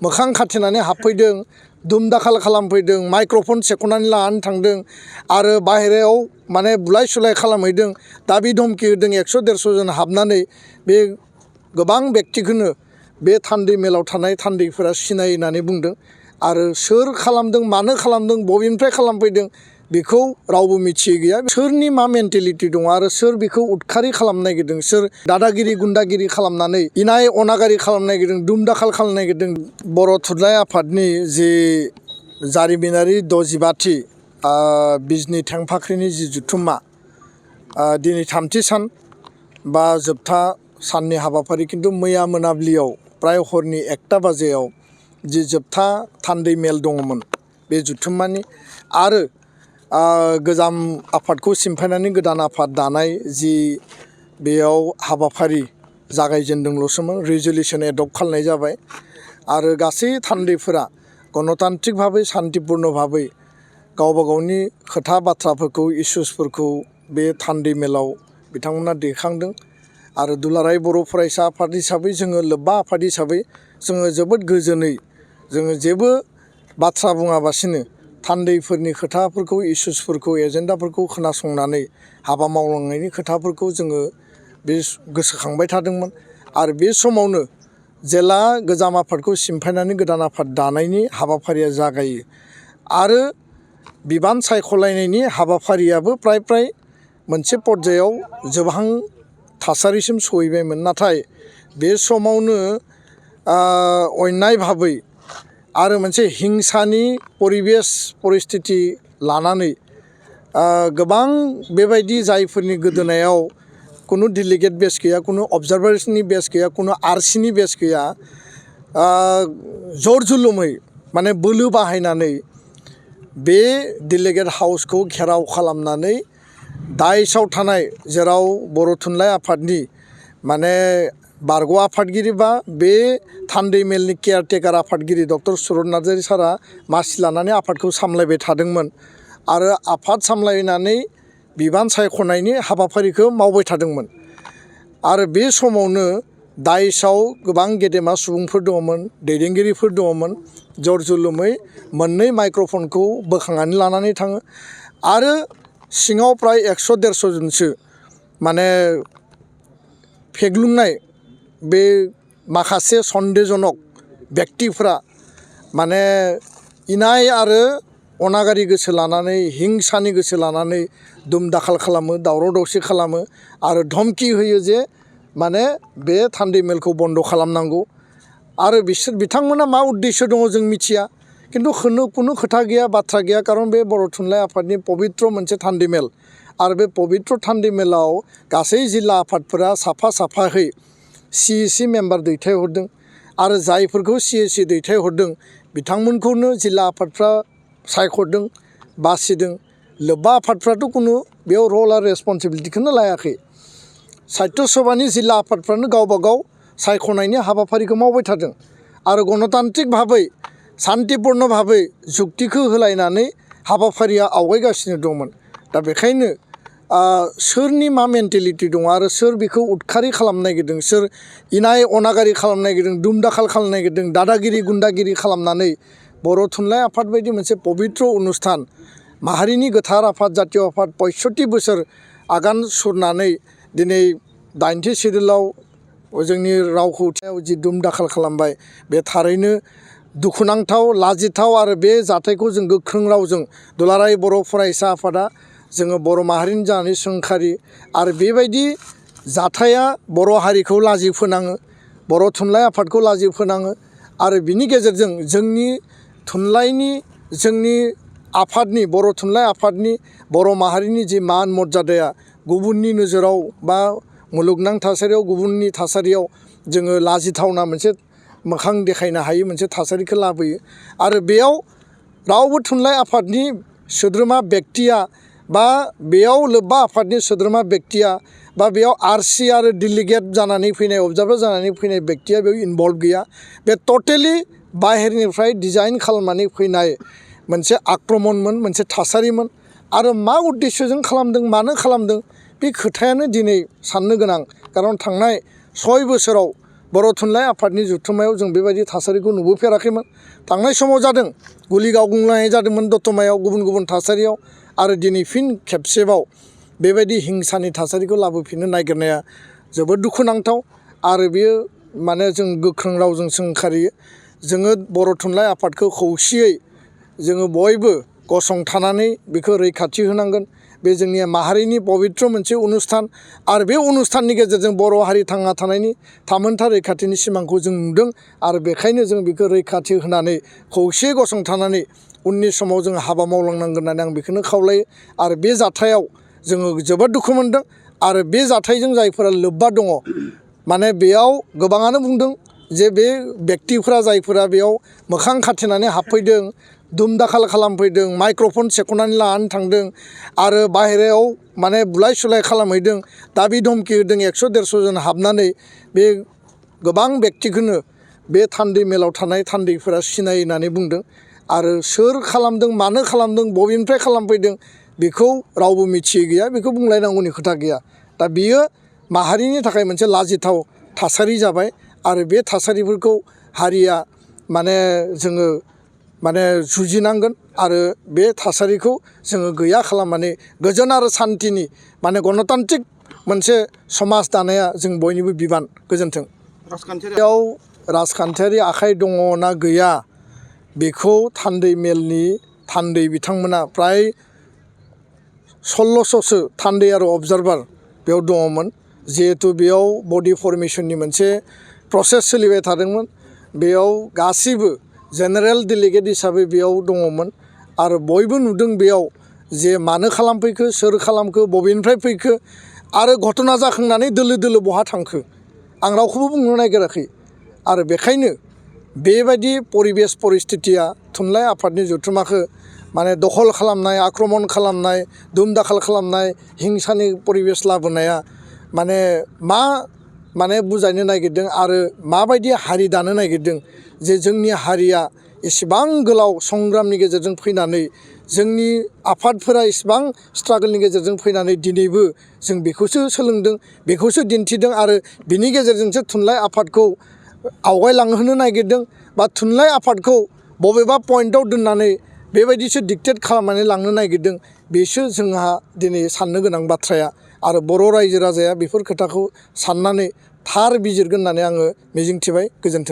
मोखां खाथेनानै हाबफैदों दुमदाखाल खालामफैदों माइक्र'फन सेख'नानै लानानै थांदों आरो बाहेरायाव माने बुलाय सुलाय खालामहैदों दाबि धमखि होदों 100-150 जन हाबनानै बे गोबां बेक्तिखौनो बे थान्दै मेलाव थानाय थान्दैफोरा सिनायो होननानै बुंदों आरो सोर खालामदों मानो खालामदों बबेनिफ्राय खालामफैदों बेखौ रावबो मिथियै गैया सोरनि मा मेन्टेलिटि दं आरो सोर बेखौ उदखारि खालामनो नागिरदों सोर दादागिरि गुन्दागिरि खालामनानै इनाय अनागारि खालामनो नागिरदों दुमदाखाल खालामनो नागिरदों बर' थुनलाइ आफादनि जि जारिमिनारि 65थि बिजनि थेंफाख्रिनि जि जथुम्मा दिनै 3थि सान बा जोबथा साननि हाबाफारि खिन्थु मैया मोनाबिलियाव प्राय हरनि 1टा बाजियाव जि जोबथा थान्दै मेल दङमोन बे जथुम्मानि आरो गोजाम आफादखौ सिमफायनानै गोदान आफाद दानाय जि बेयाव हाबाफारि जागायजेनदोंल'सोमोन रिजलिउसन एडप्ट खालामनाय जाबाय आरो गासै थान्दैफोरा गणतान्त्रिक भाबै शान्तिपुर्ण भाबै गावबा गावनि खोथा बाथ्राफोरखौ इसुसफोरखौ बे थान्दै मेलाव बिथांमोना दैखांदों आरो दुलाराय बर' फरायसा आफाद हिसाबै जोङो लोब्बा आफाद हिसाबै जोङो जोबोद गोजोनै जोङो जेबो बाथ्रा बुङाबासिनो थान्दैफोरनि खोथाफोरखौ इसुसफोरखौ एजेन्डाफोरखौ खोनासंनानै हाबा मावलांनायनि खोथाफोरखौ जोङो बे गोसोखांबाय थादोंमोन आरो बे समावनो जेला गोजाम आफादखौ सिमफायनानै गोदान आफाद दानायनि हाबाफारिया जागायो आरो बिबान सायख'लायनायनि हाबाफारियाबो प्राय मोनसे पर्यायाव जोबहां थासारिसिम सहैबायमोन नाथाय बे समावनो अन्याय भाबै आरो मोनसे हिंसानि परिबेस परिस्थिति लानानै गोबां बेबायदि जायफोरनि गोदोनायाव कुनु डेलिगेट बेस गैया कुनु अबजारभार्सनि बेस गैया कुनु आरसिनि बेस गैया जर जुलुमै माने बोलो बाहायनानै बे डेलिगेट हाउसखौ घेराव खालामनानै दाइसआव थानाय जेराव बर' थुनलाइ आफादनि माने बारग' आफादगिरि बा बे थान्दै मेलनि केयारटेकार आफादगिरि डक्टर सुरत नार्जारि सारा मासि लानानै आफादखौ सामलायबाय थादोंमोन आरो आफाद सामलायनानै बिबान सायख'नायनि हाबाफारिखौ मावबाय थादोंमोन आरो बे समावनो दाइसआव गोबां गेदेमा सुबुंफोर दङमोन दैदेनगिरिफोर दङमोन जर जुलुमै मोननै माइक्र'फनखौ बोखांनानै लानानै थाङो आरो सिङाव प्राय 100-150 जनसो माने फेग्लुंनाय बे माखासे सन्देहजनक बेक्तिफ्रा माने इनाय आरो अनागारि गोसो लानानै हिंसानि गोसो लानानै दुमदाखाल खालामो दावराव दावसि खालामो आरो धमकि होयो जे माने बे थान्दै मेलखौ बन्द' खालामनांगौ आरो बिथांमोना मा उद्देश्य दङ जों मिथिया खिन्थु कुनु खोथा गैया बाथ्रा गैया खारन बे बर' थुनलाइ आफादनि पबित्र मोनसे थान्दै मेल आरो बे पबित्र थान्दै मेलाव गासै जिल्ला आफादफोरा साफा साफायै CAC मेम्बार दैथायहरदों आरो जायफोरखौ CAC दैथायहरदों बिथांमोनखौनो जिल्ला आफादफ्रा सायख'दों बासिदों लोब्बा आफादफ्राथ' कुनु बेयाव रल आरो रेसपन्सिबिलिटिखौनो लायाखै साहित्य सभानि जिल्ला आफादफ्रानो गावबा गाव सायख'नायनि हाबाफारिखौ मावबाय थादों आरो गणतान्त्रिक भाबै शान्तिपुर्ण भाबै जुक्तिखौ होलायनानै हाबाफारिया आवगायगासिनो दंमोन दा बेखायनो सोरनि मा मेन्टेलिटि दङ आरो सोर बेखौ उदखारि खालामनो नागिरदों सोर इनाय अनागारि खालामनो नागिरदों दुमदाखाल खालामनो नागिरदों दादागिरि गुन्दागिरि खालामनानै बर' थुनलाइ आफाद बायदि मोनसे पबित्र अनुस्थान माहारिनि गोथार आफाद जातीय आफाद 65 बोसोर आगान सुरनानै दिनै 80थि सिडुलाव जोंनि रावखौ जि दुमदाखाल खालामबाय बे थारैनो दुखुनांथाव लाजिथाव आरो बे जाथायखौ जों गोख्रों रावजों दुलाराय बर' फरायसा आफादा जोङो बर' माहारिनि जानानै सोंखारि आरो बेबायदि जाथाया बर' हारिखौ लाजि फोनाङो बर' थुनलाइ आफादखौ लाजि फोनाङो आरो बिनि गेजेरजों जोंनि थुनलाइनि जोंनि आफादनि बर' थुनलाइ आफादनि बर' माहारिनि जि मान मर्यादाया गुबुननि नोजोराव बा मुलुगनां थासारियाव गुबुननि थासारियाव जोङो लाजिथावना मोनसे मोखां देखायनो हायै मोनसे थासारिखौ लाबोयो आरो बेयाव रावबो थुनलाइ आफादनि सोद्रोमा बेक्तिया बा बेयाव लोब्बा आफादनि सोद्रोमा बेक्तिया बा बेयाव आरसि आरो डेलिगेट जानानै फैनाय अबजार्भार जानानै फैनाय बेक्तिया बेयाव इनभल्भ गैया बे टटेलि बाहेरनिफ्राय डिजाइन खालामनानै फैनाय मोनसे आक्रमणमोन मोनसे थासारिमोन आरो मा उद्देश्यजों खालामदों मानो खालामदों बे खोथायानो दिनै साननो गोनां खारन थांनाय 6 बोसोराव बर' थुनलाइ आफादनि जथुम्मायाव जों बेबायदि थासारिखौ नुबोफेराखैमोन। थांनाय समाव जादों, गुलि गावग्लुंनाय जादोंमोन दतमायाव गुबुन गुबुन थासारियाव, आरो दिनै फिन खेबसेबाव बेबायदि हिंसानि थासारिखौ लाबोफिननो नागिरनाया जोबोद दुखुनांथाव। आरो बेयो माने जों गोख्रों रावजों सोंखारियो। जोङो बर' थुनलाइ आफादखौ खौसेयै जोङो बयबो गसंथानानै बेखौ रैखाथि होनांगोन। बे जोंनि माहारिनि पबित्र मोनसे अनुस्थान, आरो बे अनुस्थाननि गेजेरजों बर' हारि थांना थानायनि थामोनथा रैखाथिनि सिमांखौ जों नुदों। आरो बेखायनो जों बेखौ रैखाथि होनानै खौसेयै गसंथानानै उननि समाव जों हाबा मावलांनांगोन होननानै आं बेखौनो खावलायो। आरो बे जाथायाव जोङो जोबोद दुखु मोनदों। आरो बे जाथायजों जायफोरा लोब्बा दङ, माने बेयाव गोबाङानो बुंदों जे बे बेक्तिफोरा जायफोरा बेयाव मोखां खाथेनानै हाबफैदों, दुम दाखाल खालामफैदों, माइक्र'फन सेख'नानै लानानै थांदों, आरो बाहेरायाव माने बुलाय सुलाय खालामहैदों, दाबि धमखि होदों 100-150 जन हाबनानै बे गोबां बेक्तिखौनो बे थान्दै मेलाव थानाय थान्दैफोरा सिनायो होननानै बुंदों। आरो सोर खालामदों, मानो खालामदों, बबेनिफ्राय खालामफैदों बेखौ रावबो मिथियै गैया, बेखौ बुंलायनांगौनि खोथा गैया। दा बियो माहारिनि थाखाय मोनसे लाजिथाव थासारि जाबाय। आरो बे थासारिफोरखौ हारिया माने जोङो माने जुजिनांगोन। आरो बे थासारिखौ जोङो गैया खालामनानै गोजोन आरो सान्थिनि माने गणतान्त्रिक मोनसे समाज दानाया जों बयनिबो बिबान। गोजोन्थों। राजखान्थियाव राजखान्थियारि आखाइ दङ ना गैया, बेखौ थान्दै मेलनि थान्दै बिथांमोना प्राय 1600सो थान्दै आरो अबजारभार बेयाव दङमोन। जिहेथु बेयाव बडि फर्मेशननि मोनसे प्रसेस सोलिबाय थादोंमोन। बेयाव गासिबो जेनेरेल डेलिगेट हिसाबै बेयाव दङमोन। आरो बयबो नुदों बेयाव जे मानो खालामफैखो, सोर खालामखो, बबेनिफ्राय फैखो, आरो घटना जाखांनानै दोलो दोलो बहा थांखो, आं रावखौबो बुंनो नागिराखै। आरो बेखायनो बेबायदि परिबेस परिस्थितिया थुनलाइ आफादनि जथुम्माखौ माने दखल खालामनाय, आक्रमन खालामनाय, दुम दाखाल खालामनाय, हिंसानि परिबेस लाबोनाया माने माने बुजायनो नागिरदों, आरो माबायदि हारि दानो नागिरदों जे जोंनि हारिया इसेबां गोलाव संग्रामनि गेजेरजों फैनानै, जोंनि आफादफोरा इसेबां स्ट्रागोलनि गेजेरजों फैनानै दिनैबो जों बेखौसो सोलोंदों, बेखौसो दिन्थिदों। आरो बिनि गेजेरजोंसो थुनलाइ आफादखौ आवगायलांहोनो नागिरदों, बा थुनलाइ आफादखौ बबेबा पइन्टआव दोननानै बेबायदिसो डिक्टेट खालामनानै लांनो नागिरदों। बेसो जोंहा दिनै साननो गोनां बाथ्राया। आरो बर' रायजो राजाया बेफोर खोथाखौ साननानै थार बिजिरगोन होननानै आङो मिजिंथिबाय। गोजोन्थों।